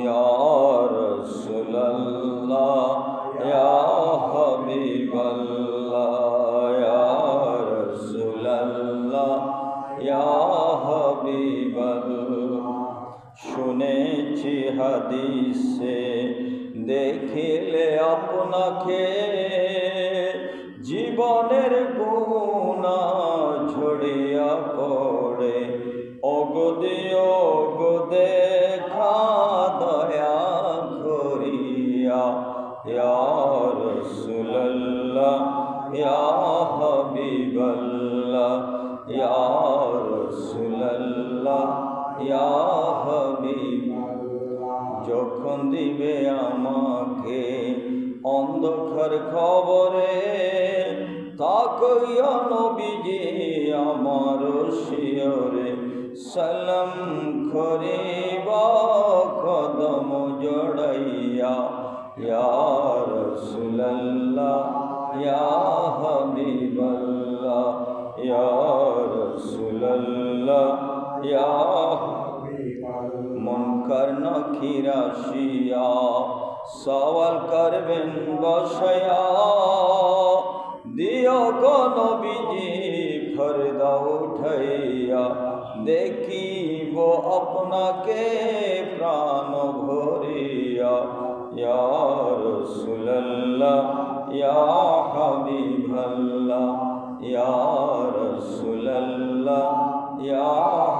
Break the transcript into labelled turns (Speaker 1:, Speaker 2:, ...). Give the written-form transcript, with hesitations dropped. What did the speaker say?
Speaker 1: या रसूलल्लाह या हबीबल्लाह या रसूलल्लाह या हबीबल्लाह। শুনেছি হাদিসে দেখিলে আপনাকে জীবনের গুণা ঝরিয়া পড়ে। ওগো দিও গো দেখা দয়া করিয়া ইয়া রাসূলুল্লাহ ইয়া হাবিবাল্লাহ ইয়া রাসূলুল্লাহ ইয়া হাবিবাল্লাহ। যখন দিবে আমাকে অন্ধকার খবরে তাকাইয়া নবীজি আমার শিয়রে সালাম করিবা কদম জড়াইয়া ইয়া রাসূলুল্লাহ ইয়া হাবিবাল্লাহ ইয়া রাসূলুল্লাহ ইয়া মুনকার নাকির আসিয়া সওয়াল করবেন বসয়া দিও গো নবীজি ফরদা উঠাইয়া দেখিব আপনাকে প্রাণ ভরিয়া ইয়া রাসূলুল্লাহ ইয়া হাবিবাল্লাহ ইয়া রাসূলুল্লাহ ইয়া